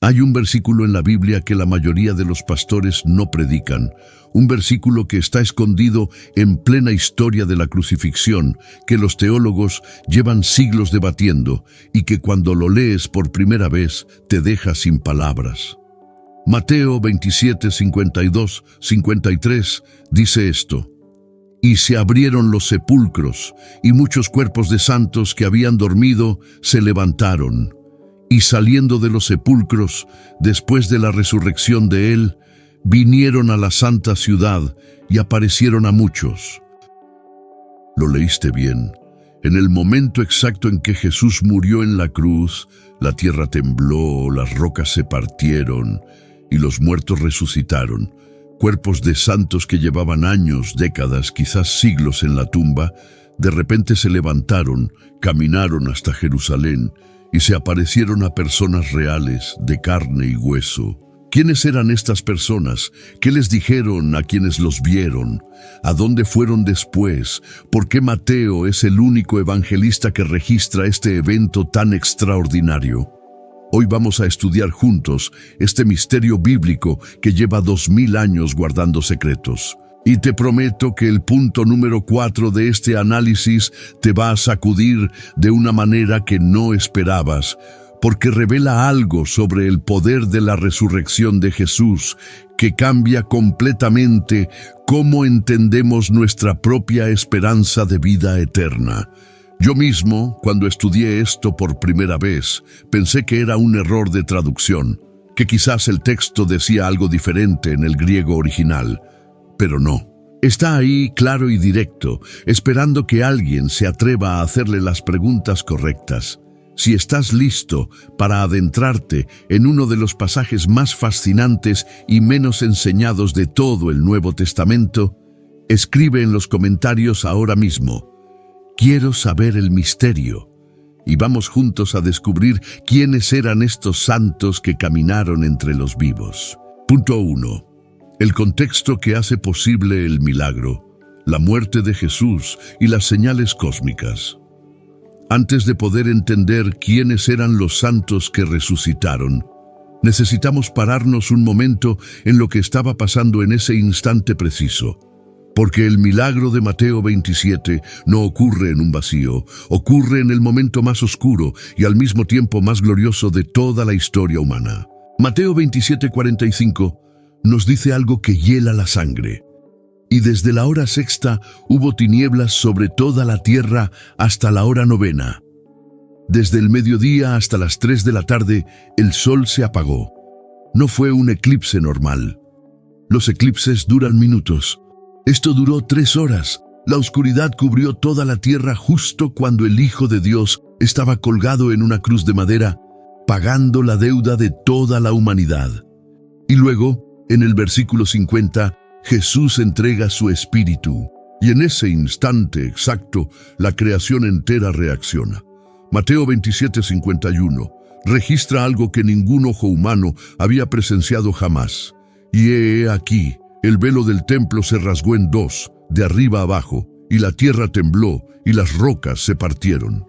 Hay un versículo en la Biblia que la mayoría de los pastores no predican, un versículo que está escondido en plena historia de la crucifixión, que los teólogos llevan siglos debatiendo y que cuando lo lees por primera vez te deja sin palabras. Mateo 27, 52, 53 dice esto: «Y se abrieron los sepulcros, y muchos cuerpos de santos que habían dormido se levantaron. Y saliendo de los sepulcros, después de la resurrección de él, vinieron a la santa ciudad y aparecieron a muchos». Lo leíste bien. En el momento exacto en que Jesús murió en la cruz, la tierra tembló, las rocas se partieron y los muertos resucitaron. Cuerpos de santos que llevaban años, décadas, quizás siglos en la tumba, de repente se levantaron, caminaron hasta Jerusalén y se aparecieron a personas reales, de carne y hueso. ¿Quiénes eran estas personas? ¿Qué les dijeron a quienes los vieron? ¿A dónde fueron después? ¿Por qué Mateo es el único evangelista que registra este evento tan extraordinario? Hoy vamos a estudiar juntos este misterio bíblico que lleva 2000 años guardando secretos. Y te prometo que el punto número 4 de este análisis te va a sacudir de una manera que no esperabas, porque revela algo sobre el poder de la resurrección de Jesús que cambia completamente cómo entendemos nuestra propia esperanza de vida eterna. Yo mismo, cuando estudié esto por primera vez, pensé que era un error de traducción, que quizás el texto decía algo diferente en el griego original, pero no. Está ahí claro y directo, esperando que alguien se atreva a hacerle las preguntas correctas. Si estás listo para adentrarte en uno de los pasajes más fascinantes y menos enseñados de todo el Nuevo Testamento, escribe en los comentarios ahora mismo: «Quiero saber el misterio», y vamos juntos a descubrir quiénes eran estos santos que caminaron entre los vivos. Punto 1. El contexto que hace posible el milagro, la muerte de Jesús y las señales cósmicas. Antes de poder entender quiénes eran los santos que resucitaron, necesitamos pararnos un momento en lo que estaba pasando en ese instante preciso. Porque el milagro de Mateo 27 no ocurre en un vacío, ocurre en el momento más oscuro y al mismo tiempo más glorioso de toda la historia humana. Mateo 27:45 nos dice algo que hiela la sangre. «Y desde la hora sexta hubo tinieblas sobre toda la tierra hasta la hora novena. Desde el mediodía hasta las 3 de la tarde el sol se apagó». No fue un eclipse normal. Los eclipses duran minutos. Esto duró 3 horas. La oscuridad cubrió toda la tierra justo cuando el Hijo de Dios estaba colgado en una cruz de madera, pagando la deuda de toda la humanidad. Y luego, en el versículo 50, Jesús entrega su espíritu, y en ese instante exacto, la creación entera reacciona. Mateo 27:51 registra algo que ningún ojo humano había presenciado jamás. «Y he aquí, el velo del templo se rasgó en dos, de arriba abajo, y la tierra tembló, y las rocas se partieron».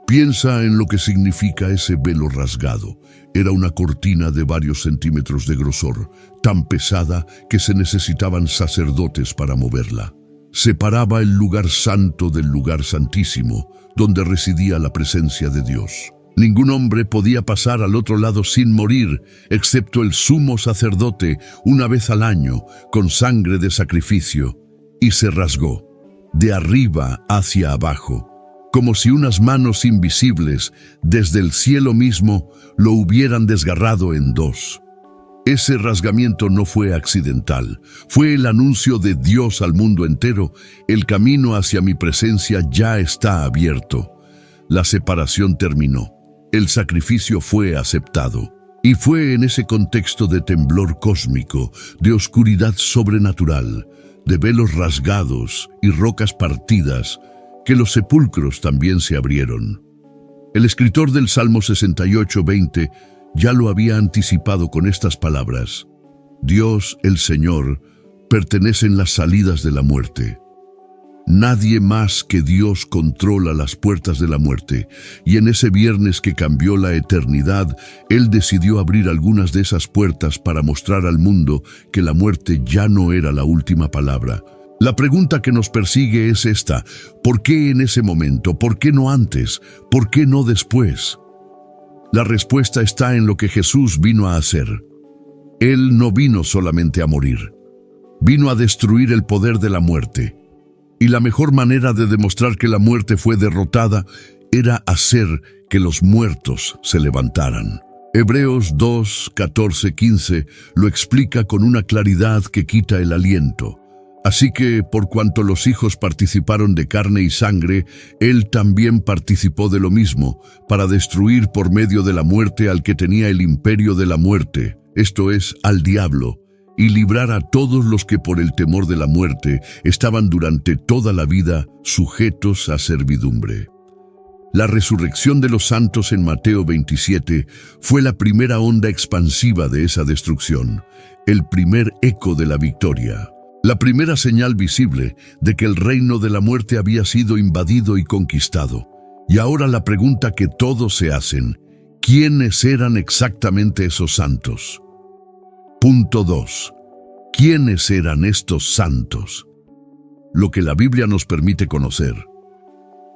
Piensa en lo que significa ese velo rasgado. Era una cortina de varios centímetros de grosor, tan pesada que se necesitaban sacerdotes para moverla. Separaba el lugar santo del lugar santísimo, donde residía la presencia de Dios. Ningún hombre podía pasar al otro lado sin morir, excepto el sumo sacerdote, una vez al año, con sangre de sacrificio, y se rasgó, de arriba hacia abajo, como si unas manos invisibles, desde el cielo mismo, lo hubieran desgarrado en dos. Ese rasgamiento no fue accidental, fue el anuncio de Dios al mundo entero: el camino hacia mi presencia ya está abierto. La separación terminó, el sacrificio fue aceptado. Y fue en ese contexto de temblor cósmico, de oscuridad sobrenatural, de velos rasgados y rocas partidas, que los sepulcros también se abrieron. El escritor del Salmo 68:20 ya lo había anticipado con estas palabras: «Dios, el Señor, pertenecen las salidas de la muerte». Nadie más que Dios controla las puertas de la muerte, y en ese viernes que cambió la eternidad, Él decidió abrir algunas de esas puertas para mostrar al mundo que la muerte ya no era la última palabra. La pregunta que nos persigue es esta: ¿por qué en ese momento? ¿Por qué no antes? ¿Por qué no después? La respuesta está en lo que Jesús vino a hacer. Él no vino solamente a morir, vino a destruir el poder de la muerte. Y la mejor manera de demostrar que la muerte fue derrotada era hacer que los muertos se levantaran. Hebreos 2, 14, 15 lo explica con una claridad que quita el aliento. Así que, por cuanto los hijos participaron de carne y sangre, Él también participó de lo mismo, para destruir por medio de la muerte al que tenía el imperio de la muerte, esto es, al diablo, y librar a todos los que por el temor de la muerte estaban durante toda la vida sujetos a servidumbre. La resurrección de los santos en Mateo 27 fue la primera onda expansiva de esa destrucción, el primer eco de la victoria. La primera señal visible de que el reino de la muerte había sido invadido y conquistado. Y ahora la pregunta que todos se hacen: ¿quiénes eran exactamente esos santos? Punto 2. ¿Quiénes eran estos santos? Lo que la Biblia nos permite conocer.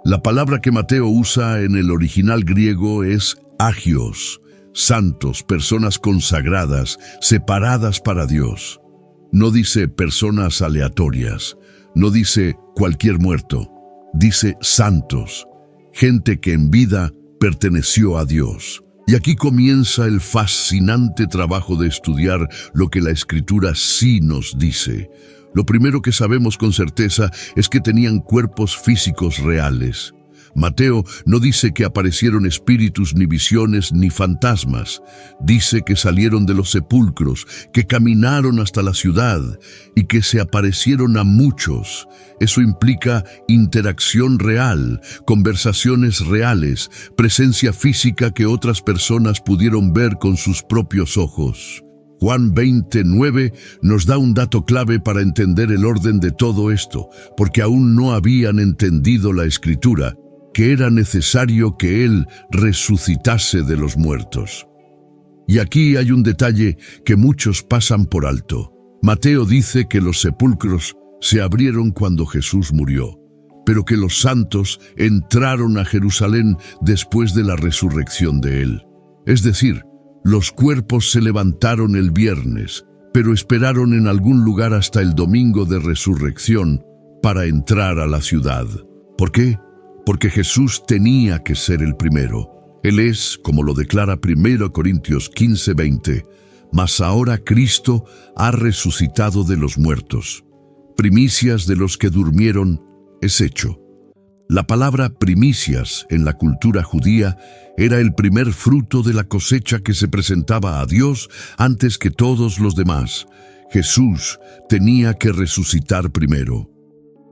La palabra que Mateo usa en el original griego es agios, santos, personas consagradas, separadas para Dios. No dice personas aleatorias, no dice cualquier muerto, dice santos, gente que en vida perteneció a Dios. Y aquí comienza el fascinante trabajo de estudiar lo que la Escritura sí nos dice. Lo primero que sabemos con certeza es que tenían cuerpos físicos reales. Mateo no dice que aparecieron espíritus, ni visiones, ni fantasmas. Dice que salieron de los sepulcros, que caminaron hasta la ciudad y que se aparecieron a muchos. Eso implica interacción real, conversaciones reales, presencia física que otras personas pudieron ver con sus propios ojos. Juan 20:9 nos da un dato clave para entender el orden de todo esto, porque aún no habían entendido la Escritura, que era necesario que Él resucitase de los muertos. Y aquí hay un detalle que muchos pasan por alto. Mateo dice que los sepulcros se abrieron cuando Jesús murió, pero que los santos entraron a Jerusalén después de la resurrección de Él. Es decir, los cuerpos se levantaron el viernes, pero esperaron en algún lugar hasta el domingo de resurrección para entrar a la ciudad. ¿Por qué? Porque Jesús tenía que ser el primero. Él es, como lo declara 1 Corintios 15:20, mas ahora Cristo ha resucitado de los muertos. Primicias de los que durmieron es hecho. La palabra primicias en la cultura judía era el primer fruto de la cosecha que se presentaba a Dios antes que todos los demás. Jesús tenía que resucitar primero.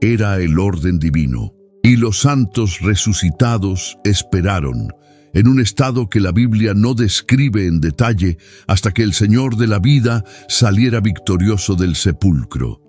Era el orden divino. Y los santos resucitados esperaron, en un estado que la Biblia no describe en detalle, hasta que el Señor de la vida saliera victorioso del sepulcro.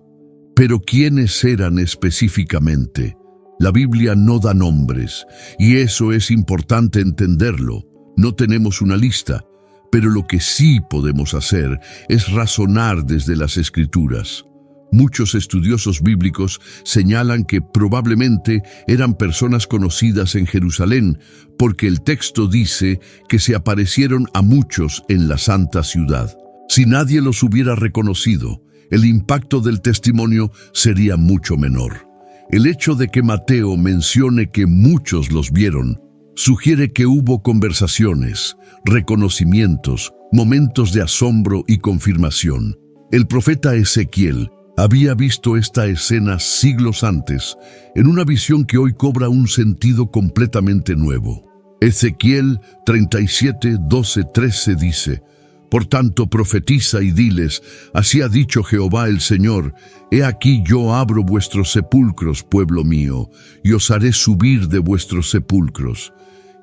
Pero ¿quiénes eran específicamente? La Biblia no da nombres, y eso es importante entenderlo. No tenemos una lista, pero lo que sí podemos hacer es razonar desde las Escrituras. Muchos estudiosos bíblicos señalan que probablemente eran personas conocidas en Jerusalén, porque el texto dice que se aparecieron a muchos en la santa ciudad. Si nadie los hubiera reconocido, el impacto del testimonio sería mucho menor. El hecho de que Mateo mencione que muchos los vieron sugiere que hubo conversaciones, reconocimientos, momentos de asombro y confirmación. El profeta Ezequiel había visto esta escena siglos antes, en una visión que hoy cobra un sentido completamente nuevo. Ezequiel 37, 12, 13 dice: Por tanto, profetiza y diles, así ha dicho Jehová el Señor, he aquí yo abro vuestros sepulcros, pueblo mío, y os haré subir de vuestros sepulcros.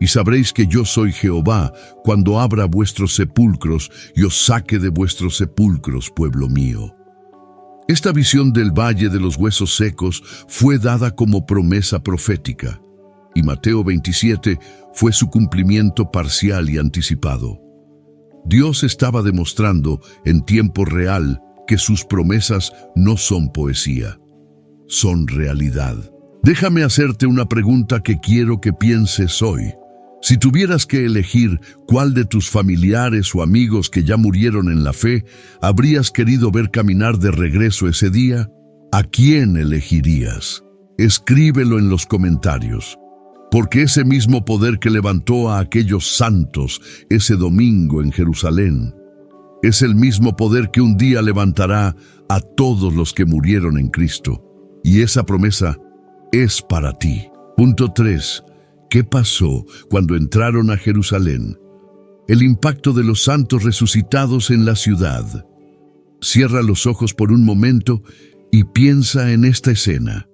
Y sabréis que yo soy Jehová, cuando abra vuestros sepulcros y os saque de vuestros sepulcros, pueblo mío. Esta visión del valle de los huesos secos fue dada como promesa profética, y Mateo 27 fue su cumplimiento parcial y anticipado. Dios estaba demostrando en tiempo real que sus promesas no son poesía, son realidad. Déjame hacerte una pregunta que quiero que pienses hoy. Si tuvieras que elegir cuál de tus familiares o amigos que ya murieron en la fe habrías querido ver caminar de regreso ese día, ¿a quién elegirías? Escríbelo en los comentarios, porque ese mismo poder que levantó a aquellos santos ese domingo en Jerusalén es el mismo poder que un día levantará a todos los que murieron en Cristo. Y esa promesa es para ti. Punto 3. ¿Qué pasó cuando entraron a Jerusalén? El impacto de los santos resucitados en la ciudad. Cierra los ojos por un momento y piensa en esta escena.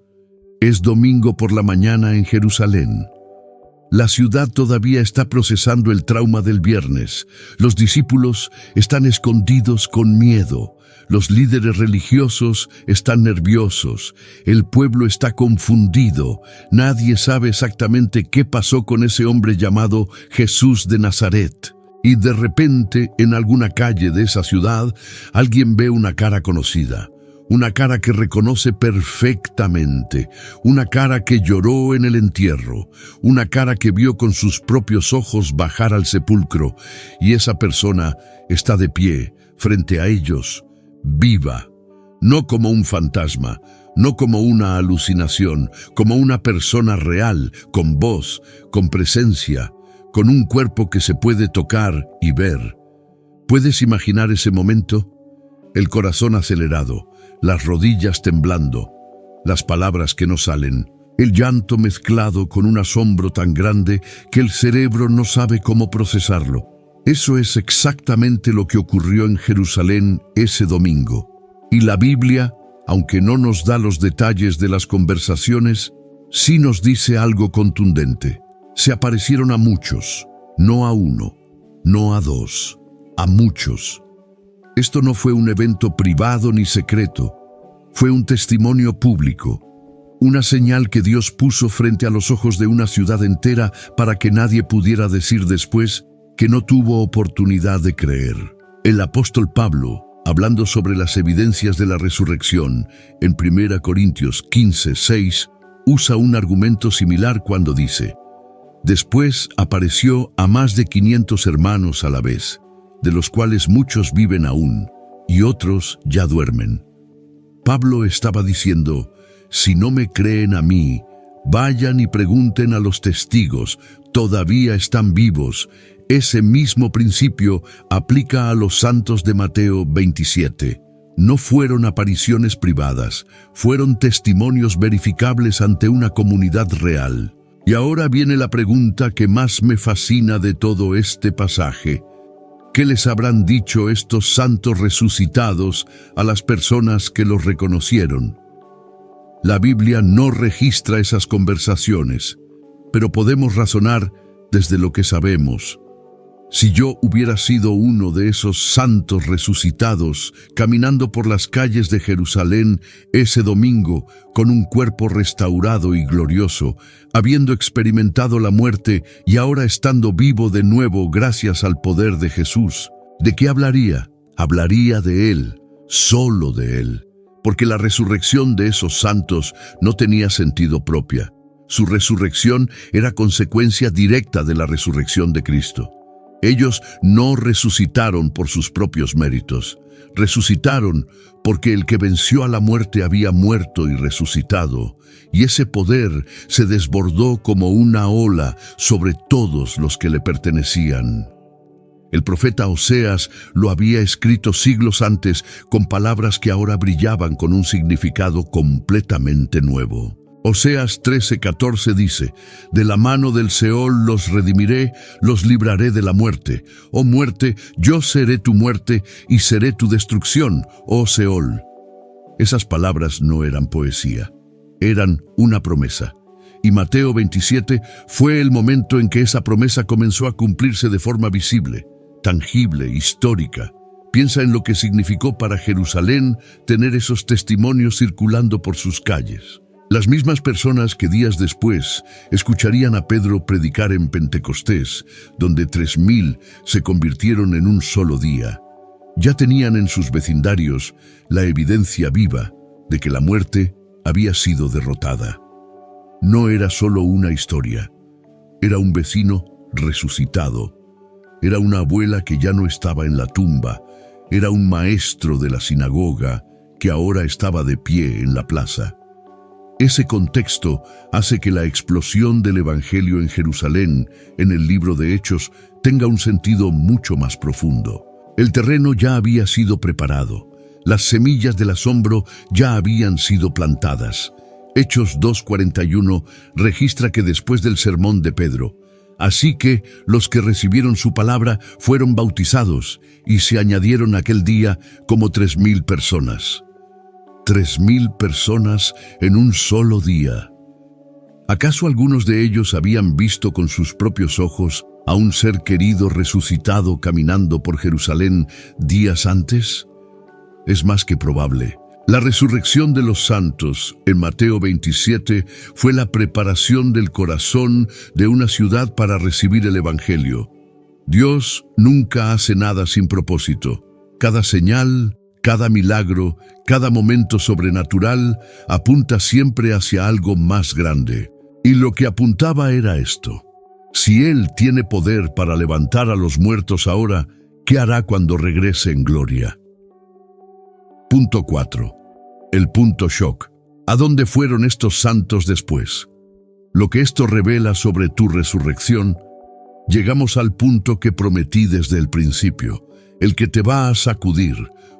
Es domingo por la mañana en Jerusalén. La ciudad todavía está procesando el trauma del viernes. Los discípulos están escondidos con miedo. Los líderes religiosos están nerviosos. El pueblo está confundido. Nadie sabe exactamente qué pasó con ese hombre llamado Jesús de Nazaret. Y de repente, en alguna calle de esa ciudad, alguien ve una cara conocida. Una cara que reconoce perfectamente, una cara que lloró en el entierro, una cara que vio con sus propios ojos bajar al sepulcro, y esa persona está de pie frente a ellos, viva, no como un fantasma, no como una alucinación, como una persona real, con voz, con presencia, con un cuerpo que se puede tocar y ver. ¿Puedes imaginar ese momento? El corazón acelerado, las rodillas temblando, las palabras que no salen, el llanto mezclado con un asombro tan grande que el cerebro no sabe cómo procesarlo. Eso es exactamente lo que ocurrió en Jerusalén ese domingo. Y la Biblia, aunque no nos da los detalles de las conversaciones, sí nos dice algo contundente. Se aparecieron a muchos, no a uno, no a dos, a muchos. Esto no fue un evento privado ni secreto, fue un testimonio público, una señal que Dios puso frente a los ojos de una ciudad entera para que nadie pudiera decir después que no tuvo oportunidad de creer. El apóstol Pablo, hablando sobre las evidencias de la resurrección, en 1 Corintios 15:6, usa un argumento similar cuando dice: después apareció a más de 500 hermanos a la vez, de los cuales muchos viven aún, y otros ya duermen. Pablo estaba diciendo: si no me creen a mí, vayan y pregunten a los testigos, todavía están vivos. Ese mismo principio aplica a los santos de Mateo 27. No fueron apariciones privadas, fueron testimonios verificables ante una comunidad real. Y ahora viene la pregunta que más me fascina de todo este pasaje. ¿Qué les habrán dicho estos santos resucitados a las personas que los reconocieron? La Biblia no registra esas conversaciones, pero podemos razonar desde lo que sabemos. Si yo hubiera sido uno de esos santos resucitados caminando por las calles de Jerusalén ese domingo con un cuerpo restaurado y glorioso, habiendo experimentado la muerte y ahora estando vivo de nuevo gracias al poder de Jesús, ¿de qué hablaría? Hablaría de Él, solo de Él, porque la resurrección de esos santos no tenía sentido propia. Su resurrección era consecuencia directa de la resurrección de Cristo. Ellos no resucitaron por sus propios méritos. Resucitaron porque el que venció a la muerte había muerto y resucitado, y ese poder se desbordó como una ola sobre todos los que le pertenecían. El profeta Oseas lo había escrito siglos antes con palabras que ahora brillaban con un significado completamente nuevo. Oseas 13:14 dice: de la mano del Seol los redimiré, los libraré de la muerte. Oh muerte, yo seré tu muerte y seré tu destrucción, oh Seol. Esas palabras no eran poesía, eran una promesa. Y Mateo 27 fue el momento en que esa promesa comenzó a cumplirse de forma visible, tangible, histórica. Piensa en lo que significó para Jerusalén tener esos testimonios circulando por sus calles. Las mismas personas que días después escucharían a Pedro predicar en Pentecostés, donde 3.000 se convirtieron en un solo día, ya tenían en sus vecindarios la evidencia viva de que la muerte había sido derrotada. No era solo una historia, era un vecino resucitado, era una abuela que ya no estaba en la tumba, era un maestro de la sinagoga que ahora estaba de pie en la plaza. Ese contexto hace que la explosión del Evangelio en Jerusalén, en el libro de Hechos, tenga un sentido mucho más profundo. El terreno ya había sido preparado, las semillas del asombro ya habían sido plantadas. Hechos 2:41 registra que después del sermón de Pedro, así que los que recibieron su palabra fueron bautizados y se añadieron aquel día como 3.000 personas. 3.000 personas en un solo día. ¿Acaso algunos de ellos habían visto con sus propios ojos a un ser querido resucitado caminando por Jerusalén días antes? Es más que probable. La resurrección de los santos en Mateo 27 fue la preparación del corazón de una ciudad para recibir el Evangelio. Dios nunca hace nada sin propósito. Cada señal, cada milagro, cada momento sobrenatural apunta siempre hacia algo más grande. Y lo que apuntaba era esto. Si Él tiene poder para levantar a los muertos ahora, ¿qué hará cuando regrese en gloria? Punto 4. El punto shock. ¿A dónde fueron estos santos después? Lo que esto revela sobre tu resurrección, llegamos al punto que prometí desde el principio, el que te va a sacudir,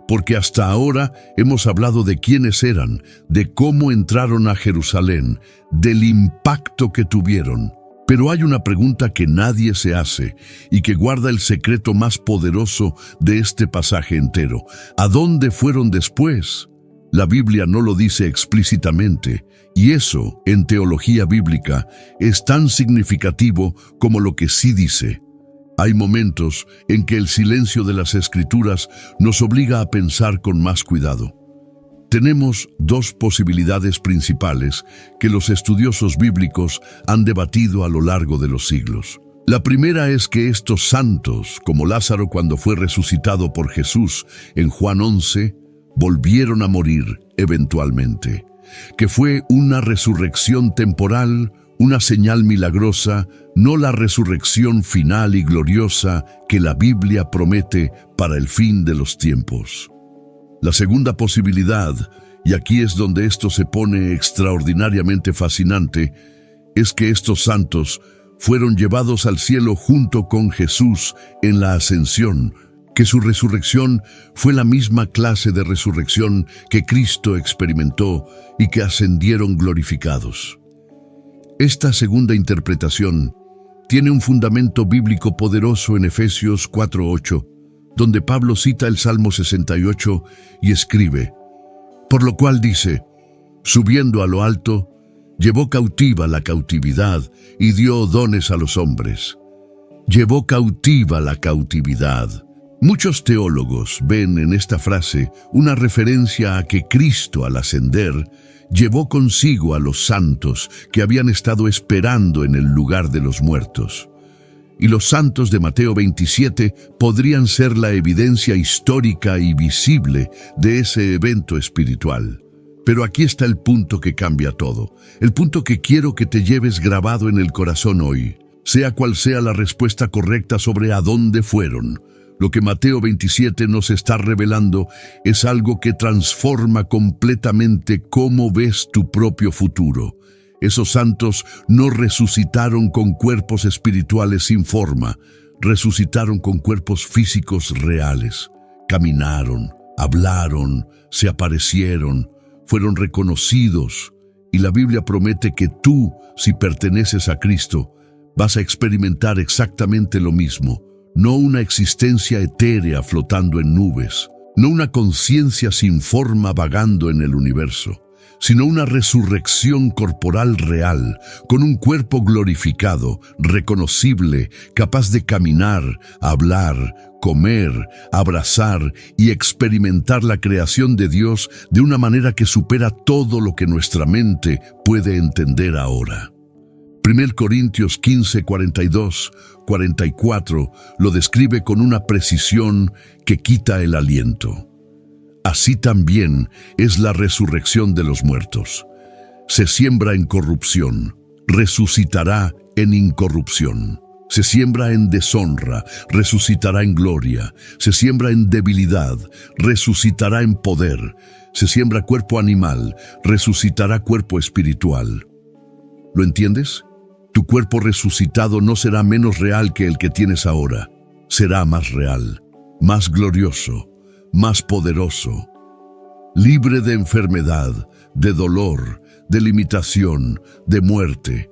porque hasta ahora hemos hablado de quiénes eran, de cómo entraron a Jerusalén, del impacto que tuvieron. Pero hay una pregunta que nadie se hace y que guarda el secreto más poderoso de este pasaje entero. ¿A dónde fueron después? La Biblia no lo dice explícitamente, y eso, en teología bíblica, es tan significativo como lo que sí dice. Hay momentos en que el silencio de las Escrituras nos obliga a pensar con más cuidado. Tenemos dos posibilidades principales que los estudiosos bíblicos han debatido a lo largo de los siglos. La primera es que estos santos, como Lázaro cuando fue resucitado por Jesús en Juan 11, volvieron a morir eventualmente, que fue una resurrección temporal, una señal milagrosa, no la resurrección final y gloriosa que la Biblia promete para el fin de los tiempos. La segunda posibilidad, y aquí es donde esto se pone extraordinariamente fascinante, es que estos santos fueron llevados al cielo junto con Jesús en la ascensión, que su resurrección fue la misma clase de resurrección que Cristo experimentó y que ascendieron glorificados. Esta segunda interpretación tiene un fundamento bíblico poderoso en Efesios 4:8, donde Pablo cita el Salmo 68 y escribe, por lo cual dice, subiendo a lo alto, llevó cautiva la cautividad y dio dones a los hombres. Llevó cautiva la cautividad. Muchos teólogos ven en esta frase una referencia a que Cristo, al ascender, llevó consigo a los santos que habían estado esperando en el lugar de los muertos. Y los santos de Mateo 27 podrían ser la evidencia histórica y visible de ese evento espiritual. Pero aquí está el punto que cambia todo, el punto que quiero que te lleves grabado en el corazón hoy. Sea cual sea la respuesta correcta sobre a dónde fueron, lo que Mateo 27 nos está revelando es algo que transforma completamente cómo ves tu propio futuro. Esos santos no resucitaron con cuerpos espirituales sin forma, resucitaron con cuerpos físicos reales. Caminaron, hablaron, se aparecieron, fueron reconocidos. Y la Biblia promete que tú, si perteneces a Cristo, vas a experimentar exactamente lo mismo. No una existencia etérea flotando en nubes, no una conciencia sin forma vagando en el universo. sino una resurrección corporal real, con un cuerpo glorificado, reconocible, capaz de caminar, hablar, comer, abrazar y experimentar la creación de Dios de una manera que supera todo lo que nuestra mente puede entender ahora. 1 Corintios 15, 42, 44 lo describe con una precisión que quita el aliento. Así también es la resurrección de los muertos. Se siembra en corrupción, resucitará en incorrupción. Se siembra en deshonra, resucitará en gloria. Se siembra en debilidad, resucitará en poder. Se siembra cuerpo animal, resucitará cuerpo espiritual. ¿Lo entiendes? Tu cuerpo resucitado no será menos real que el que tienes ahora. Será más real, más glorioso, más poderoso, libre de enfermedad, de dolor, de limitación, de muerte.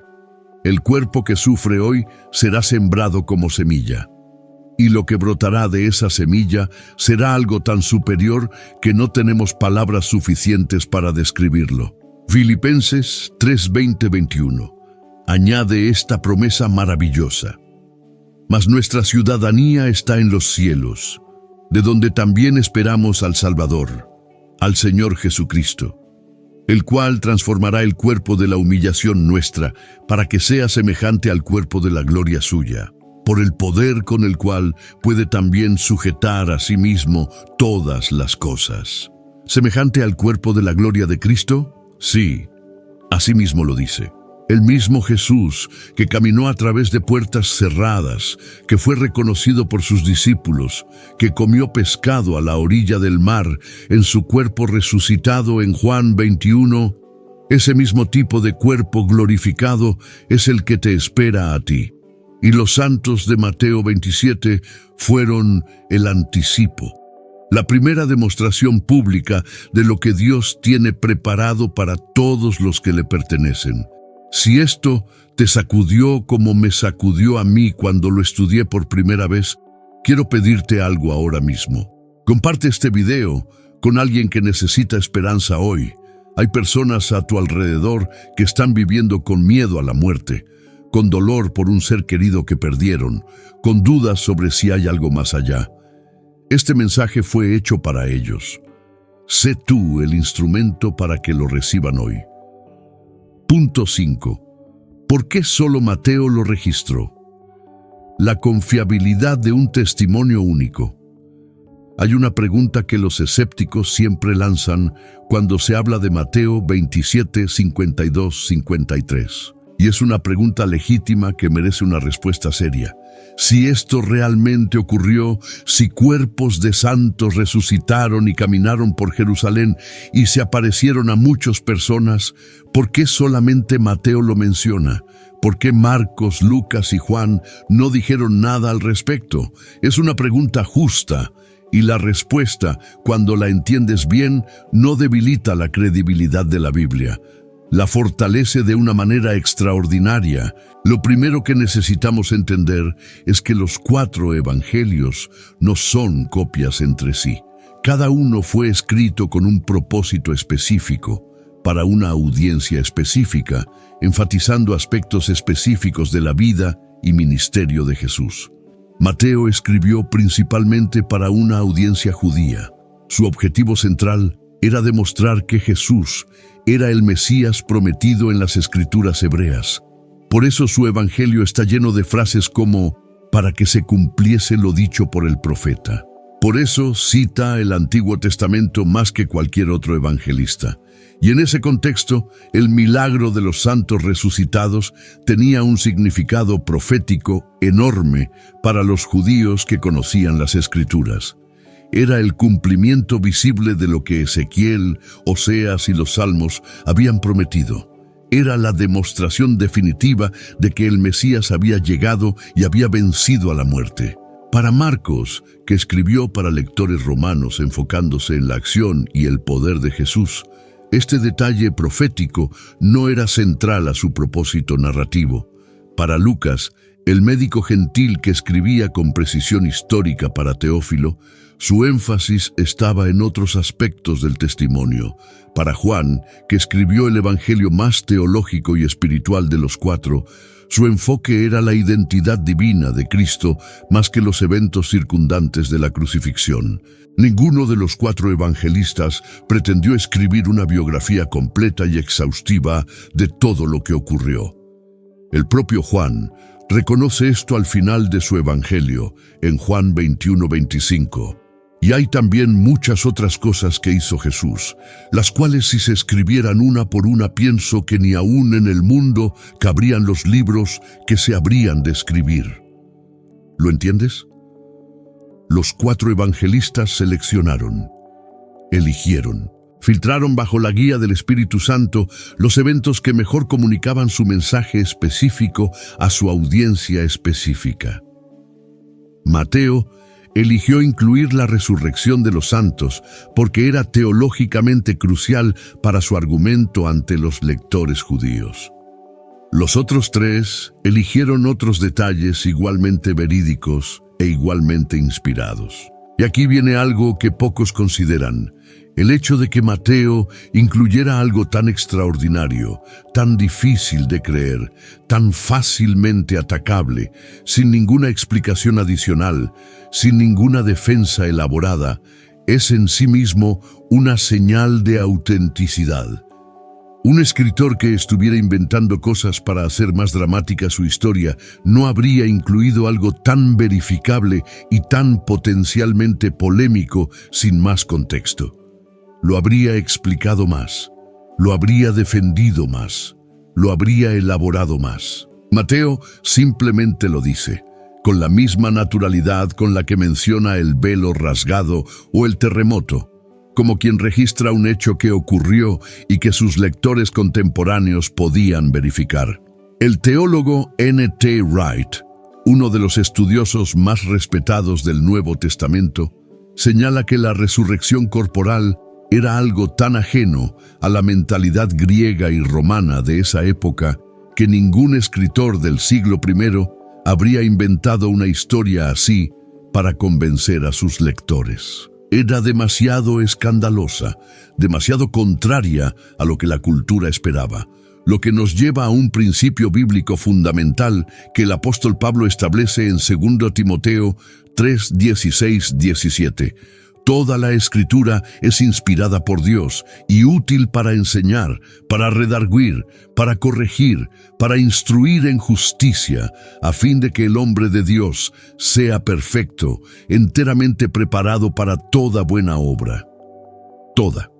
El cuerpo que sufre hoy será sembrado como semilla, y lo que brotará de esa semilla será algo tan superior que no tenemos palabras suficientes para describirlo. Filipenses 3:20-21 añade esta promesa maravillosa: mas nuestra ciudadanía está en los cielos, de donde también esperamos al Salvador, al Señor Jesucristo, el cual transformará el cuerpo de la humillación nuestra para que sea semejante al cuerpo de la gloria suya, por el poder con el cual puede también sujetar a sí mismo todas las cosas. ¿Semejante al cuerpo de la gloria de Cristo? Sí, así mismo lo dice. El mismo Jesús, que caminó a través de puertas cerradas, que fue reconocido por sus discípulos, que comió pescado a la orilla del mar, en su cuerpo resucitado en Juan 21, ese mismo tipo de cuerpo glorificado es el que te espera a ti. Y los santos de Mateo 27 fueron el anticipo, la primera demostración pública de lo que Dios tiene preparado para todos los que le pertenecen. Si esto te sacudió como me sacudió a mí cuando lo estudié por primera vez, quiero pedirte algo ahora mismo. Comparte este video con alguien que necesita esperanza hoy. Hay personas a tu alrededor que están viviendo con miedo a la muerte, con dolor por un ser querido que perdieron, con dudas sobre si hay algo más allá. Este mensaje fue hecho para ellos. Sé tú el instrumento para que lo reciban hoy. Punto 5. ¿Por qué solo Mateo lo registró? La confiabilidad de un testimonio único. Hay una pregunta que los escépticos siempre lanzan cuando se habla de Mateo 27, 52, 53. Y es una pregunta legítima que merece una respuesta seria. Si esto realmente ocurrió, si cuerpos de santos resucitaron y caminaron por Jerusalén y se aparecieron a muchas personas, ¿por qué solamente Mateo lo menciona? ¿Por qué Marcos, Lucas y Juan no dijeron nada al respecto? Es una pregunta justa, y la respuesta, cuando la entiendes bien, no debilita la credibilidad de la Biblia. La fortalece de una manera extraordinaria. Lo primero que necesitamos entender es que los 4 evangelios no son copias entre sí. Cada uno fue escrito con un propósito específico, para una audiencia específica, enfatizando aspectos específicos de la vida y ministerio de Jesús. Mateo escribió principalmente para una audiencia judía. Su objetivo central era demostrar que Jesús era el Mesías prometido en las Escrituras hebreas. Por eso su evangelio está lleno de frases como «para que se cumpliese lo dicho por el profeta». Por eso cita el Antiguo Testamento más que cualquier otro evangelista. Y en ese contexto, el milagro de los santos resucitados tenía un significado profético enorme para los judíos que conocían las Escrituras. Era el cumplimiento visible de lo que Ezequiel, Oseas y los Salmos habían prometido. Era la demostración definitiva de que el Mesías había llegado y había vencido a la muerte. Para Marcos, que escribió para lectores romanos enfocándose en la acción y el poder de Jesús, este detalle profético no era central a su propósito narrativo. Para Lucas, el médico gentil que escribía con precisión histórica para Teófilo, Su énfasis estaba en otros aspectos del testimonio. Para Juan, que escribió el evangelio más teológico y espiritual de los cuatro, su enfoque era la identidad divina de Cristo más que los eventos circundantes de la crucifixión. Ninguno de los cuatro evangelistas pretendió escribir una biografía completa y exhaustiva de todo lo que ocurrió. El propio Juan reconoce esto al final de su evangelio, en Juan 21:25. Y hay también muchas otras cosas que hizo Jesús, las cuales si se escribieran una por una pienso que ni aún en el mundo cabrían los libros que se habrían de escribir. ¿Lo entiendes? Los cuatro evangelistas seleccionaron, eligieron, filtraron bajo la guía del Espíritu Santo los eventos que mejor comunicaban su mensaje específico a su audiencia específica. Mateo eligió incluir la resurrección de los santos porque era teológicamente crucial para su argumento ante los lectores judíos. Los otros tres eligieron otros detalles igualmente verídicos e igualmente inspirados. Y aquí viene algo que pocos consideran: el hecho de que Mateo incluyera algo tan extraordinario, tan difícil de creer, tan fácilmente atacable, sin ninguna explicación adicional, sin ninguna defensa elaborada, es en sí mismo una señal de autenticidad. Un escritor que estuviera inventando cosas para hacer más dramática su historia no habría incluido algo tan verificable y tan potencialmente polémico sin más contexto. Lo habría explicado más, lo habría defendido más, lo habría elaborado más. Mateo simplemente lo dice, con la misma naturalidad con la que menciona el velo rasgado o el terremoto, como quien registra un hecho que ocurrió y que sus lectores contemporáneos podían verificar. El teólogo N.T. Wright, uno de los estudiosos más respetados del Nuevo Testamento, señala que la resurrección corporal era algo tan ajeno a la mentalidad griega y romana de esa época que ningún escritor del siglo I habría inventado una historia así para convencer a sus lectores. Era demasiado escandalosa, demasiado contraria a lo que la cultura esperaba, lo que nos lleva a un principio bíblico fundamental que el apóstol Pablo establece en 2 Timoteo 3:16-17. Toda la Escritura es inspirada por Dios y útil para enseñar, para redarguir, para corregir, para instruir en justicia, a fin de que el hombre de Dios sea perfecto, enteramente preparado para toda buena obra. Toda.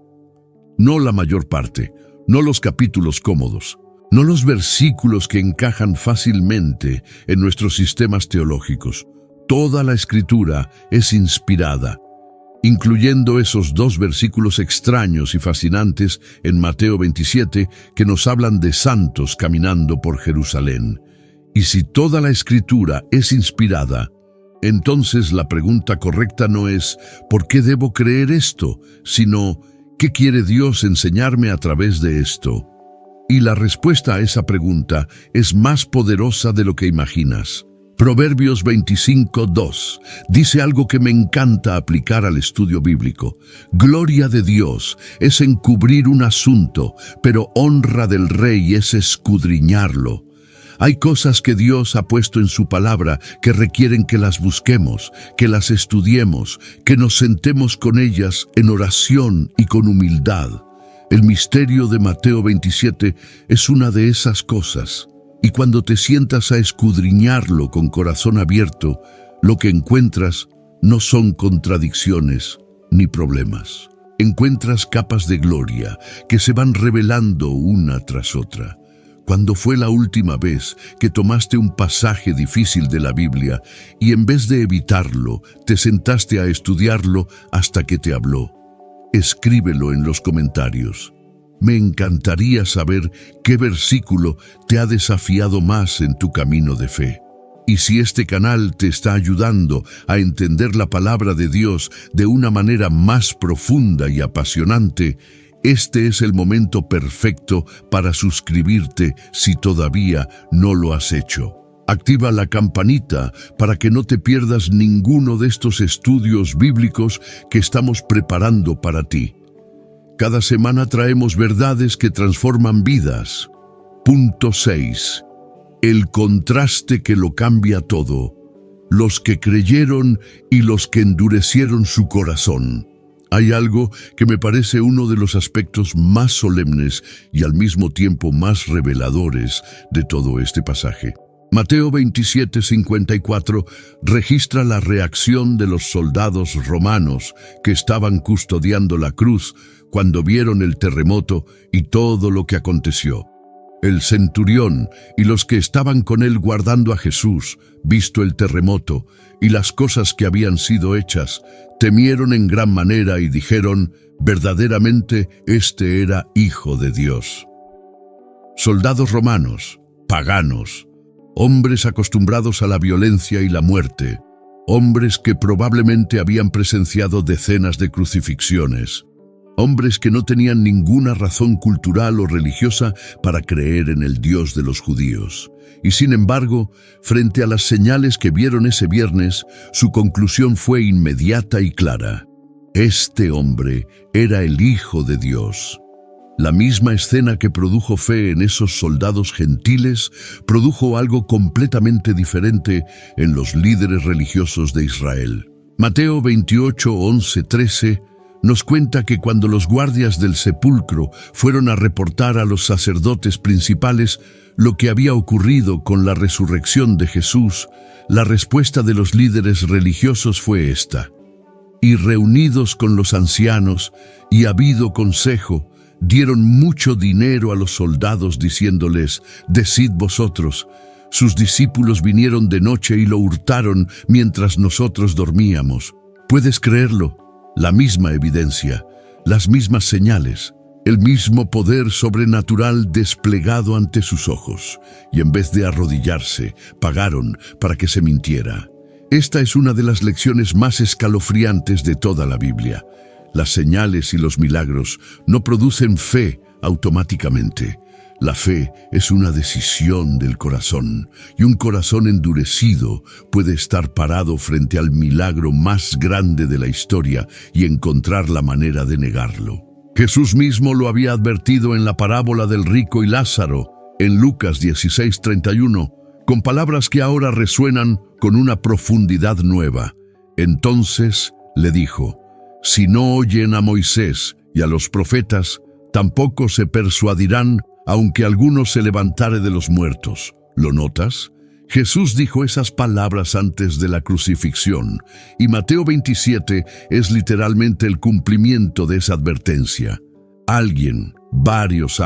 No la mayor parte, no los capítulos cómodos, no los versículos que encajan fácilmente en nuestros sistemas teológicos. Toda la Escritura es inspirada, incluyendo esos 2 versículos extraños y fascinantes en Mateo 27 que nos hablan de santos caminando por Jerusalén. Y si toda la Escritura es inspirada, entonces la pregunta correcta no es ¿por qué debo creer esto?, sino ¿qué quiere Dios enseñarme a través de esto? Y la respuesta a esa pregunta es más poderosa de lo que imaginas. Proverbios 25:2 dice algo que me encanta aplicar al estudio bíblico. Gloria de Dios es encubrir un asunto, pero honra del rey es escudriñarlo. Hay cosas que Dios ha puesto en su palabra que requieren que las busquemos, que las estudiemos, que nos sentemos con ellas en oración y con humildad. El misterio de Mateo 27 es una de esas cosas. Y cuando te sientas a escudriñarlo con corazón abierto, lo que encuentras no son contradicciones ni problemas. Encuentras capas de gloria que se van revelando una tras otra. ¿Cuándo fue la última vez que tomaste un pasaje difícil de la Biblia y en vez de evitarlo, te sentaste a estudiarlo hasta que te habló? Escríbelo en los comentarios. Me encantaría saber qué versículo te ha desafiado más en tu camino de fe. Y si este canal te está ayudando a entender la palabra de Dios de una manera más profunda y apasionante, este es el momento perfecto para suscribirte si todavía no lo has hecho. Activa la campanita para que no te pierdas ninguno de estos estudios bíblicos que estamos preparando para ti. Cada semana traemos verdades que transforman vidas. Punto 6. El contraste que lo cambia todo. Los que creyeron y los que endurecieron su corazón. Hay algo que me parece uno de los aspectos más solemnes y al mismo tiempo más reveladores de todo este pasaje. Mateo 27:54 registra la reacción de los soldados romanos que estaban custodiando la cruz cuando vieron el terremoto y todo lo que aconteció. El centurión y los que estaban con él guardando a Jesús, visto el terremoto y las cosas que habían sido hechas, temieron en gran manera y dijeron, verdaderamente este era Hijo de Dios. Soldados romanos, paganos, hombres acostumbrados a la violencia y la muerte, hombres que probablemente habían presenciado decenas de crucifixiones, hombres que no tenían ninguna razón cultural o religiosa para creer en el Dios de los judíos. Y sin embargo, frente a las señales que vieron ese viernes, su conclusión fue inmediata y clara. Este hombre era el Hijo de Dios. La misma escena que produjo fe en esos soldados gentiles, produjo algo completamente diferente en los líderes religiosos de Israel. Mateo 28:11-13 nos cuenta que cuando los guardias del sepulcro fueron a reportar a los sacerdotes principales lo que había ocurrido con la resurrección de Jesús, la respuesta de los líderes religiosos fue esta. Y reunidos con los ancianos y habido consejo, dieron mucho dinero a los soldados diciéndoles, decid vosotros, sus discípulos vinieron de noche y lo hurtaron mientras nosotros dormíamos. ¿Puedes creerlo? La misma evidencia, las mismas señales, el mismo poder sobrenatural desplegado ante sus ojos, y en vez de arrodillarse, pagaron para que se mintiera. Esta es una de las lecciones más escalofriantes de toda la Biblia. Las señales y los milagros no producen fe automáticamente. La fe es una decisión del corazón, y un corazón endurecido puede estar parado frente al milagro más grande de la historia y encontrar la manera de negarlo. Jesús mismo lo había advertido en la parábola del rico y Lázaro, en Lucas 16:31, con palabras que ahora resuenan con una profundidad nueva. Entonces le dijo, si no oyen a Moisés y a los profetas, tampoco se persuadirán, aunque alguno se levantare de los muertos. ¿Lo notas? Jesús dijo esas palabras antes de la crucifixión, y Mateo 27 es literalmente el cumplimiento de esa advertencia. Varios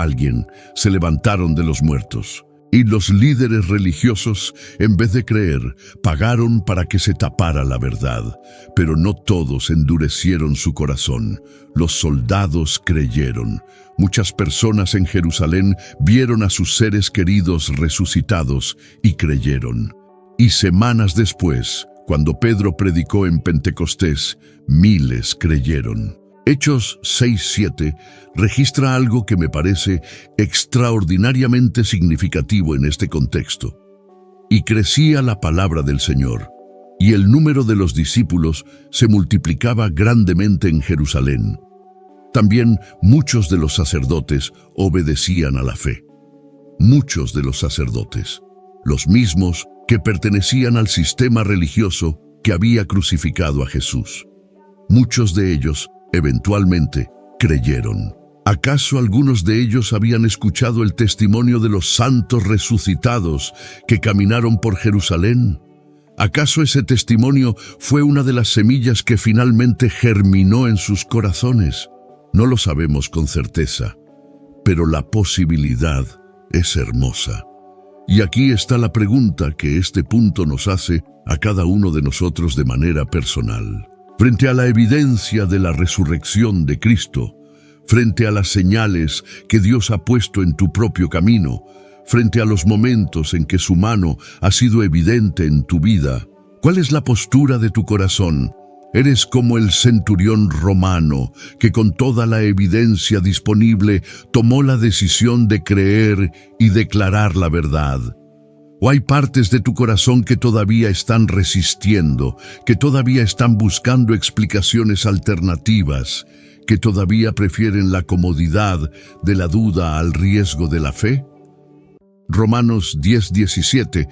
se levantaron de los muertos. Y los líderes religiosos, en vez de creer, pagaron para que se tapara la verdad. Pero no todos endurecieron su corazón. Los soldados creyeron. Muchas personas en Jerusalén vieron a sus seres queridos resucitados y creyeron. Y semanas después, cuando Pedro predicó en Pentecostés, miles creyeron. Hechos 6:7 registra algo que me parece extraordinariamente significativo en este contexto. Y crecía la palabra del Señor, y el número de los discípulos se multiplicaba grandemente en Jerusalén. También muchos de los sacerdotes obedecían a la fe. Muchos de los sacerdotes, los mismos que pertenecían al sistema religioso que había crucificado a Jesús. Muchos de ellos eventualmente creyeron. ¿Acaso algunos de ellos habían escuchado el testimonio de los santos resucitados que caminaron por Jerusalén? ¿Acaso ese testimonio fue una de las semillas que finalmente germinó en sus corazones? No lo sabemos con certeza, pero la posibilidad es hermosa. Y aquí está la pregunta que este punto nos hace a cada uno de nosotros de manera personal. Frente a la evidencia de la resurrección de Cristo, frente a las señales que Dios ha puesto en tu propio camino, frente a los momentos en que su mano ha sido evidente en tu vida, ¿cuál es la postura de tu corazón? ¿Eres como el centurión romano que con toda la evidencia disponible tomó la decisión de creer y declarar la verdad? ¿O hay partes de tu corazón que todavía están resistiendo, que todavía están buscando explicaciones alternativas, que todavía prefieren la comodidad de la duda al riesgo de la fe? Romanos 10:17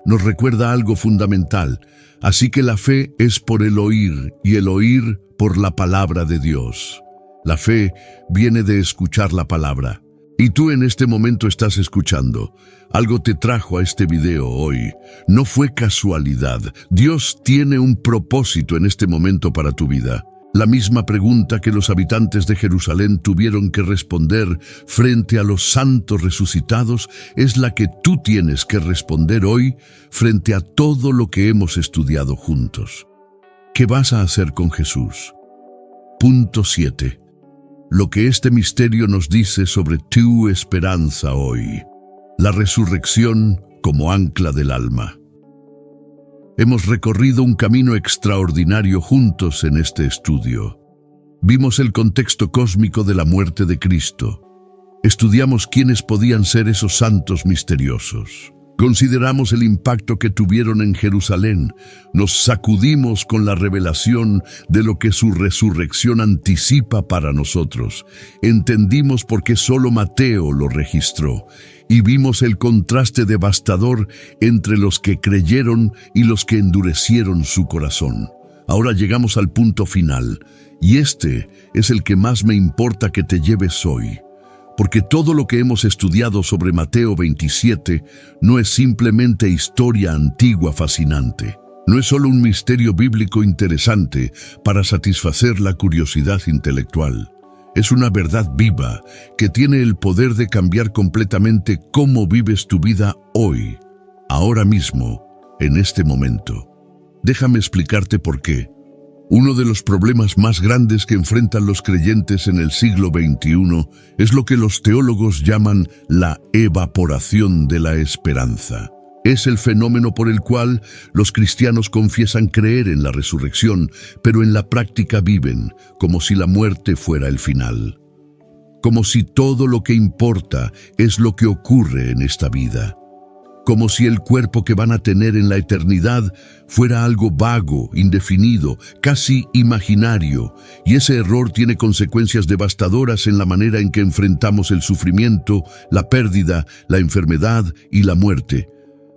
nos recuerda algo fundamental. Así que la fe es por el oír y el oír por la palabra de Dios. La fe viene de escuchar la palabra. Y tú en este momento estás escuchando. Algo te trajo a este video hoy. No fue casualidad. Dios tiene un propósito en este momento para tu vida. La misma pregunta que los habitantes de Jerusalén tuvieron que responder frente a los santos resucitados es la que tú tienes que responder hoy frente a todo lo que hemos estudiado juntos. ¿Qué vas a hacer con Jesús? Punto 7. Lo que este misterio nos dice sobre tu esperanza hoy. La resurrección como ancla del alma. Hemos recorrido un camino extraordinario juntos en este estudio. Vimos el contexto cósmico de la muerte de Cristo. Estudiamos quiénes podían ser esos santos misteriosos. Consideramos el impacto que tuvieron en Jerusalén. Nos sacudimos con la revelación de lo que su resurrección anticipa para nosotros. Entendimos por qué solo Mateo lo registró. Y vimos el contraste devastador entre los que creyeron y los que endurecieron su corazón. Ahora llegamos al punto final, y este es el que más me importa que te lleves hoy. Porque todo lo que hemos estudiado sobre Mateo 27 no es simplemente historia antigua fascinante. No es solo un misterio bíblico interesante para satisfacer la curiosidad intelectual. Es una verdad viva que tiene el poder de cambiar completamente cómo vives tu vida hoy, ahora mismo, en este momento. Déjame explicarte por qué. Uno de los problemas más grandes que enfrentan los creyentes en el siglo XXI es lo que los teólogos llaman la evaporación de la esperanza. Es el fenómeno por el cual los cristianos confiesan creer en la resurrección, pero en la práctica viven como si la muerte fuera el final. Como si todo lo que importa es lo que ocurre en esta vida. Como si el cuerpo que van a tener en la eternidad fuera algo vago, indefinido, casi imaginario, y ese error tiene consecuencias devastadoras en la manera en que enfrentamos el sufrimiento, la pérdida, la enfermedad y la muerte.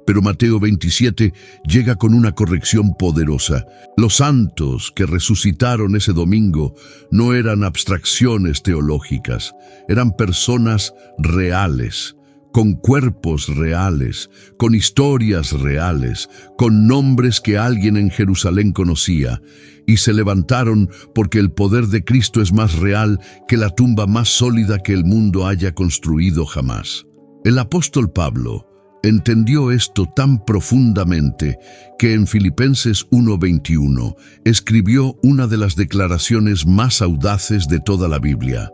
Pero Mateo 27 llega con una corrección poderosa. Los santos que resucitaron ese domingo no eran abstracciones teológicas, eran personas reales, con cuerpos reales, con historias reales, con nombres que alguien en Jerusalén conocía, y se levantaron porque el poder de Cristo es más real que la tumba más sólida que el mundo haya construido jamás. El apóstol Pablo entendió esto tan profundamente que en Filipenses 1:21 escribió una de las declaraciones más audaces de toda la Biblia.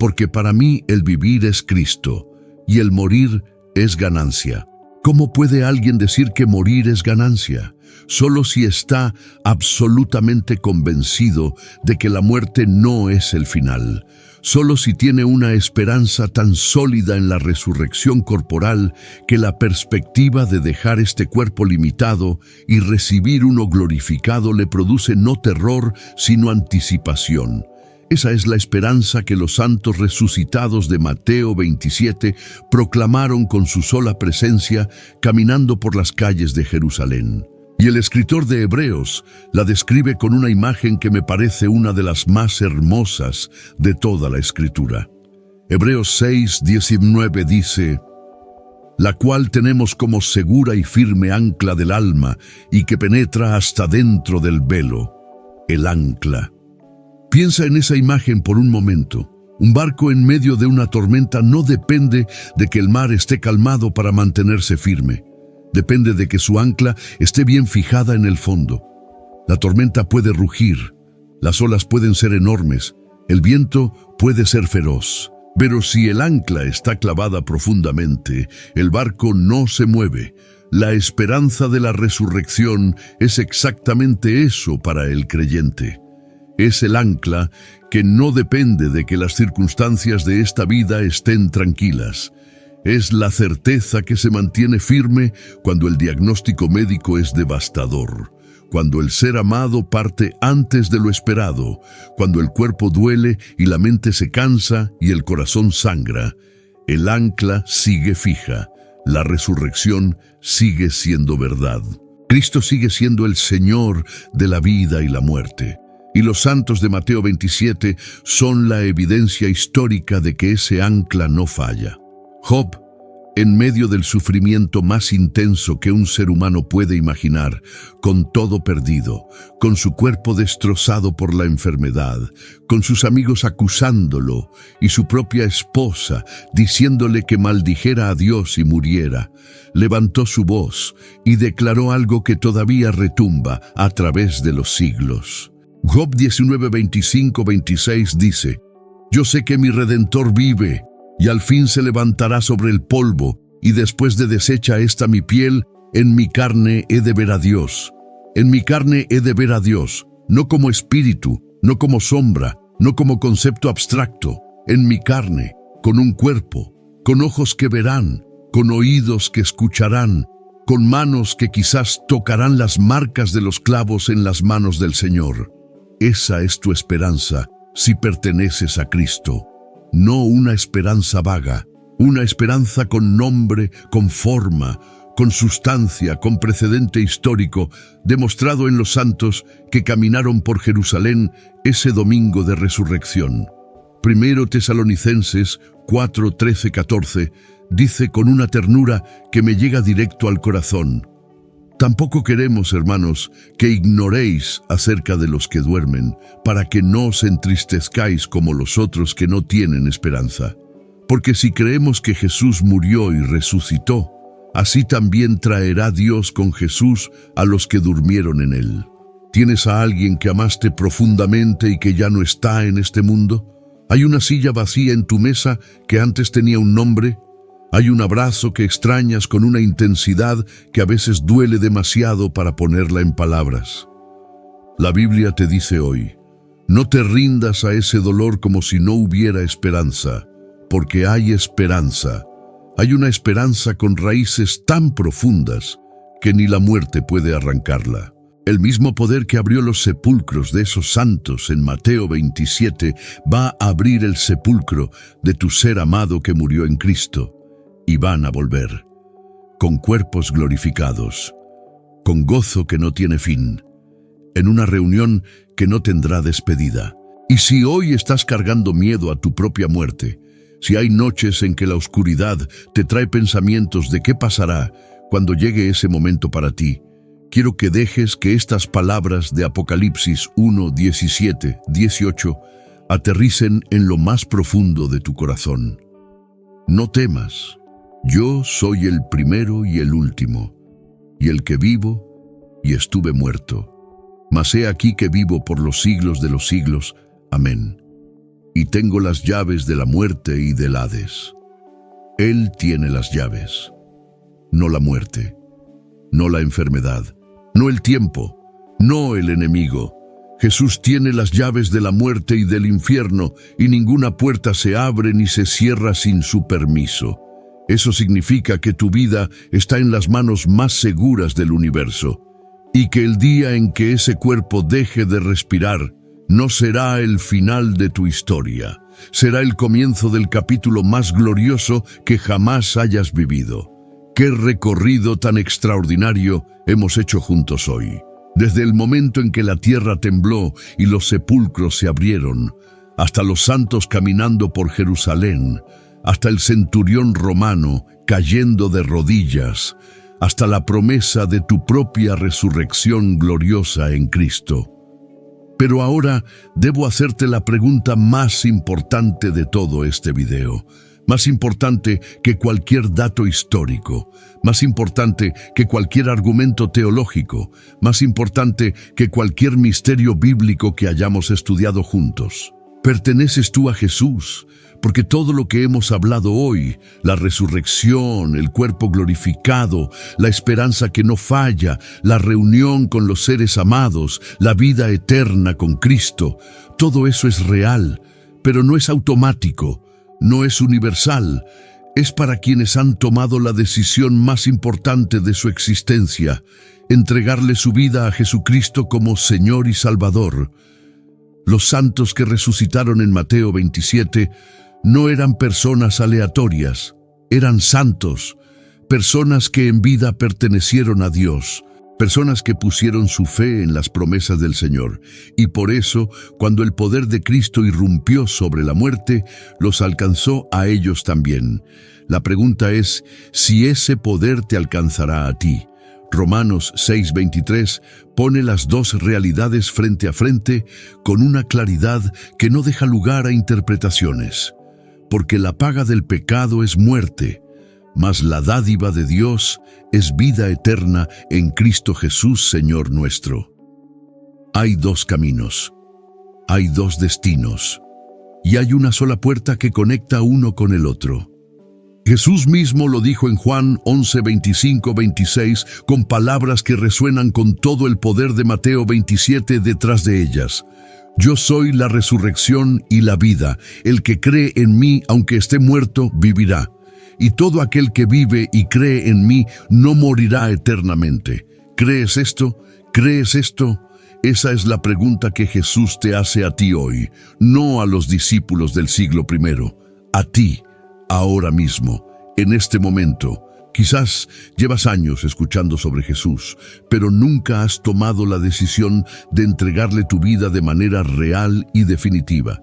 Porque para mí el vivir es Cristo, y el morir es ganancia. ¿Cómo puede alguien decir que morir es ganancia? Solo si está absolutamente convencido de que la muerte no es el final. Solo si tiene una esperanza tan sólida en la resurrección corporal que la perspectiva de dejar este cuerpo limitado y recibir uno glorificado le produce no terror, sino anticipación. Esa es la esperanza que los santos resucitados de Mateo 27 proclamaron con su sola presencia caminando por las calles de Jerusalén. Y el escritor de Hebreos la describe con una imagen que me parece una de las más hermosas de toda la Escritura. Hebreos 6:19 dice: la cual tenemos como segura y firme ancla del alma y que penetra hasta dentro del velo, el ancla. Piensa en esa imagen por un momento. Un barco en medio de una tormenta no depende de que el mar esté calmado para mantenerse firme. Depende de que su ancla esté bien fijada en el fondo. La tormenta puede rugir, las olas pueden ser enormes, el viento puede ser feroz. Pero si el ancla está clavada profundamente, el barco no se mueve. La esperanza de la resurrección es exactamente eso para el creyente. Es el ancla que no depende de que las circunstancias de esta vida estén tranquilas. Es la certeza que se mantiene firme cuando el diagnóstico médico es devastador, cuando el ser amado parte antes de lo esperado, cuando el cuerpo duele y la mente se cansa y el corazón sangra. El ancla sigue fija, la resurrección sigue siendo verdad. Cristo sigue siendo el Señor de la vida y la muerte. Y los santos de Mateo 27 son la evidencia histórica de que ese ancla no falla. Job, en medio del sufrimiento más intenso que un ser humano puede imaginar, con todo perdido, con su cuerpo destrozado por la enfermedad, con sus amigos acusándolo y su propia esposa diciéndole que maldijera a Dios y muriera, levantó su voz y declaró algo que todavía retumba a través de los siglos. Job 19, 25, 26 dice: «Yo sé que mi Redentor vive, y al fin se levantará sobre el polvo, y después de deshecha esta mi piel, en mi carne he de ver a Dios. En mi carne he de ver a Dios, no como espíritu, no como sombra, no como concepto abstracto, en mi carne, con un cuerpo, con ojos que verán, con oídos que escucharán, con manos que quizás tocarán las marcas de los clavos en las manos del Señor». Esa es tu esperanza si perteneces a Cristo. No una esperanza vaga, una esperanza con nombre, con forma, con sustancia, con precedente histórico, demostrado en los santos que caminaron por Jerusalén ese domingo de resurrección. 1 Tesalonicenses 4, 13, 14 dice con una ternura que me llega directo al corazón: «Tampoco queremos, hermanos, que ignoréis acerca de los que duermen, para que no os entristezcáis como los otros que no tienen esperanza. Porque si creemos que Jesús murió y resucitó, así también traerá Dios con Jesús a los que durmieron en él». ¿Tienes a alguien que amaste profundamente y que ya no está en este mundo? ¿Hay una silla vacía en tu mesa que antes tenía un nombre? ¿Hay un abrazo que extrañas con una intensidad que a veces duele demasiado para ponerla en palabras? La Biblia te dice hoy: no te rindas a ese dolor como si no hubiera esperanza, porque hay esperanza. Hay una esperanza con raíces tan profundas que ni la muerte puede arrancarla. El mismo poder que abrió los sepulcros de esos santos en Mateo 27 va a abrir el sepulcro de tu ser amado que murió en Cristo. Y van a volver, con cuerpos glorificados, con gozo que no tiene fin, en una reunión que no tendrá despedida. Y si hoy estás cargando miedo a tu propia muerte, si hay noches en que la oscuridad te trae pensamientos de qué pasará cuando llegue ese momento para ti, quiero que dejes que estas palabras de Apocalipsis 1, 17, 18 aterricen en lo más profundo de tu corazón. No temas. Yo soy el primero y el último, y el que vivo y estuve muerto. Mas he aquí que vivo por los siglos de los siglos. Amén. Y tengo las llaves de la muerte y del Hades. Él tiene las llaves, no la muerte, no la enfermedad, no el tiempo, no el enemigo. Jesús tiene las llaves de la muerte y del infierno, y ninguna puerta se abre ni se cierra sin su permiso. Eso significa que tu vida está en las manos más seguras del universo, y que el día en que ese cuerpo deje de respirar no será el final de tu historia, será el comienzo del capítulo más glorioso que jamás hayas vivido. ¡Qué recorrido tan extraordinario hemos hecho juntos hoy! Desde el momento en que la tierra tembló y los sepulcros se abrieron, hasta los santos caminando por Jerusalén, hasta el centurión romano cayendo de rodillas, hasta la promesa de tu propia resurrección gloriosa en Cristo. Pero ahora debo hacerte la pregunta más importante de todo este video, más importante que cualquier dato histórico, más importante que cualquier argumento teológico, más importante que cualquier misterio bíblico que hayamos estudiado juntos. ¿Perteneces tú a Jesús? Porque todo lo que hemos hablado hoy, la resurrección, el cuerpo glorificado, la esperanza que no falla, la reunión con los seres amados, la vida eterna con Cristo, todo eso es real, pero no es automático, no es universal. Es para quienes han tomado la decisión más importante de su existencia, entregarle su vida a Jesucristo como Señor y Salvador. Los santos que resucitaron en Mateo 27 no eran personas aleatorias, eran santos, personas que en vida pertenecieron a Dios, personas que pusieron su fe en las promesas del Señor. Y por eso, cuando el poder de Cristo irrumpió sobre la muerte, los alcanzó a ellos también. La pregunta es, si ese poder te alcanzará a ti. Romanos 6:23 pone las dos realidades frente a frente con una claridad que no deja lugar a interpretaciones. Porque la paga del pecado es muerte, mas la dádiva de Dios es vida eterna en Cristo Jesús, Señor nuestro. Hay dos caminos, hay dos destinos, y hay una sola puerta que conecta uno con el otro. Jesús mismo lo dijo en Juan 11:25-26, con palabras que resuenan con todo el poder de Mateo 27 detrás de ellas. Yo soy la resurrección y la vida. El que cree en mí, aunque esté muerto, vivirá. Y todo aquel que vive y cree en mí no morirá eternamente. ¿Crees esto? ¿Crees esto? Esa es la pregunta que Jesús te hace a ti hoy, no a los discípulos del siglo I, a ti, ahora mismo, en este momento. Quizás llevas años escuchando sobre Jesús, pero nunca has tomado la decisión de entregarle tu vida de manera real y definitiva.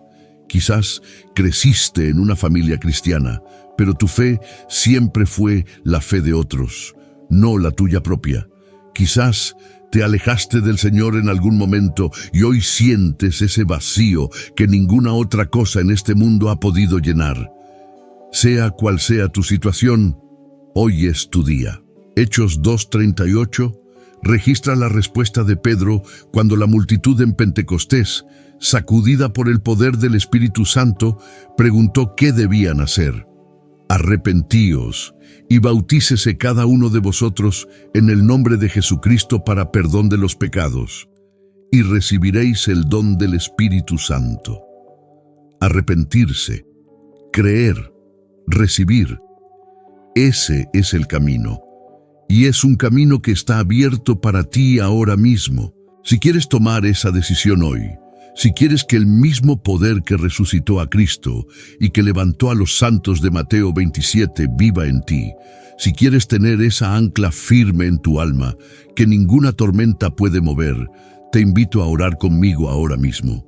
Quizás creciste en una familia cristiana, pero tu fe siempre fue la fe de otros, no la tuya propia. Quizás te alejaste del Señor en algún momento y hoy sientes ese vacío que ninguna otra cosa en este mundo ha podido llenar. Sea cual sea tu situación, hoy es tu día. Hechos 2:38 registra la respuesta de Pedro cuando la multitud en Pentecostés, sacudida por el poder del Espíritu Santo, preguntó qué debían hacer. Arrepentíos y bautícese cada uno de vosotros en el nombre de Jesucristo para perdón de los pecados, y recibiréis el don del Espíritu Santo. Arrepentirse, creer, recibir. Ese es el camino. Y es un camino que está abierto para ti ahora mismo. Si quieres tomar esa decisión hoy, si quieres que el mismo poder que resucitó a Cristo y que levantó a los santos de Mateo 27 viva en ti, si quieres tener esa ancla firme en tu alma que ninguna tormenta puede mover, te invito a orar conmigo ahora mismo.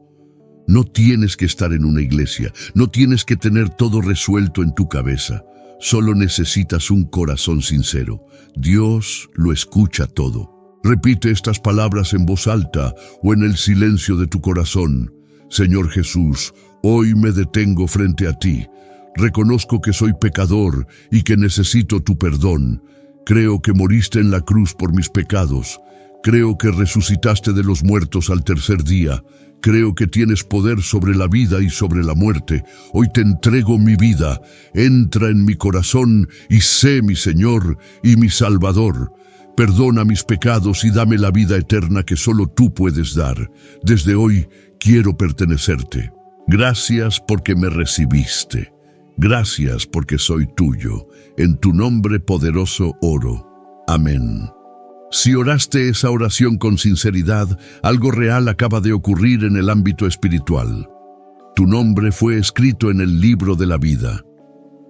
No tienes que estar en una iglesia, no tienes que tener todo resuelto en tu cabeza. Solo necesitas un corazón sincero. Dios lo escucha todo. Repite estas palabras en voz alta o en el silencio de tu corazón. Señor Jesús, hoy me detengo frente a ti. Reconozco que soy pecador y que necesito tu perdón. Creo que moriste en la cruz por mis pecados. Creo que resucitaste de los muertos al tercer día. Creo que tienes poder sobre la vida y sobre la muerte. Hoy te entrego mi vida. Entra en mi corazón y sé mi Señor y mi Salvador. Perdona mis pecados y dame la vida eterna que solo tú puedes dar. Desde hoy quiero pertenecerte. Gracias porque me recibiste. Gracias porque soy tuyo. En tu nombre poderoso oro. Amén. Si oraste esa oración con sinceridad, algo real acaba de ocurrir en el ámbito espiritual. Tu nombre fue escrito en el libro de la vida.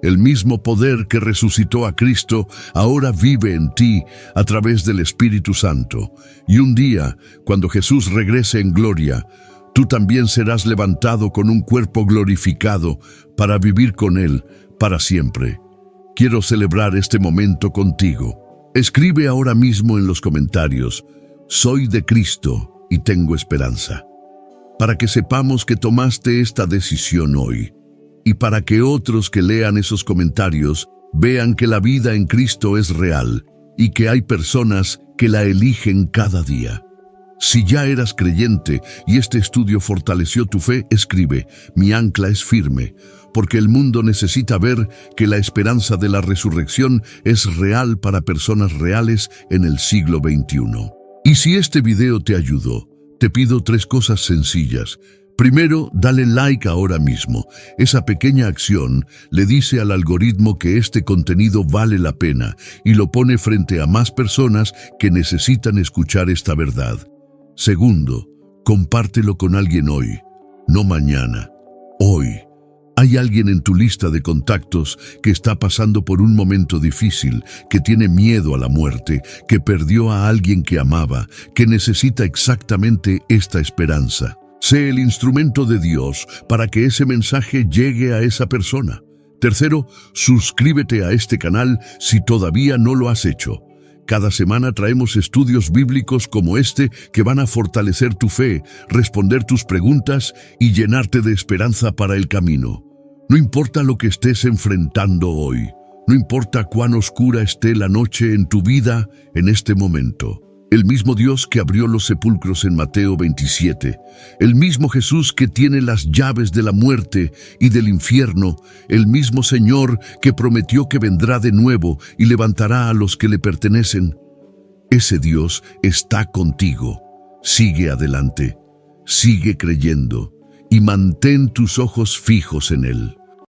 El mismo poder que resucitó a Cristo ahora vive en ti a través del Espíritu Santo. Y un día, cuando Jesús regrese en gloria, tú también serás levantado con un cuerpo glorificado para vivir con Él para siempre. Quiero celebrar este momento contigo. Escribe ahora mismo en los comentarios, soy de Cristo y tengo esperanza, para que sepamos que tomaste esta decisión hoy, y para que otros que lean esos comentarios vean que la vida en Cristo es real y que hay personas que la eligen cada día. Si ya eras creyente y este estudio fortaleció tu fe, escribe, mi ancla es firme, porque el mundo necesita ver que la esperanza de la resurrección es real para personas reales en el siglo XXI. Y si este video te ayudó, te pido 3 cosas sencillas. Primero, dale like ahora mismo. Esa pequeña acción le dice al algoritmo que este contenido vale la pena y lo pone frente a más personas que necesitan escuchar esta verdad. Segundo, compártelo con alguien hoy, no mañana, hoy. Hay alguien en tu lista de contactos que está pasando por un momento difícil, que tiene miedo a la muerte, que perdió a alguien que amaba, que necesita exactamente esta esperanza. Sé el instrumento de Dios para que ese mensaje llegue a esa persona. Tercero, suscríbete a este canal si todavía no lo has hecho. Cada semana traemos estudios bíblicos como este que van a fortalecer tu fe, responder tus preguntas y llenarte de esperanza para el camino. No importa lo que estés enfrentando hoy, no importa cuán oscura esté la noche en tu vida en este momento. El mismo Dios que abrió los sepulcros en Mateo 27, el mismo Jesús que tiene las llaves de la muerte y del infierno, el mismo Señor que prometió que vendrá de nuevo y levantará a los que le pertenecen. Ese Dios está contigo. Sigue adelante, sigue creyendo y mantén tus ojos fijos en Él.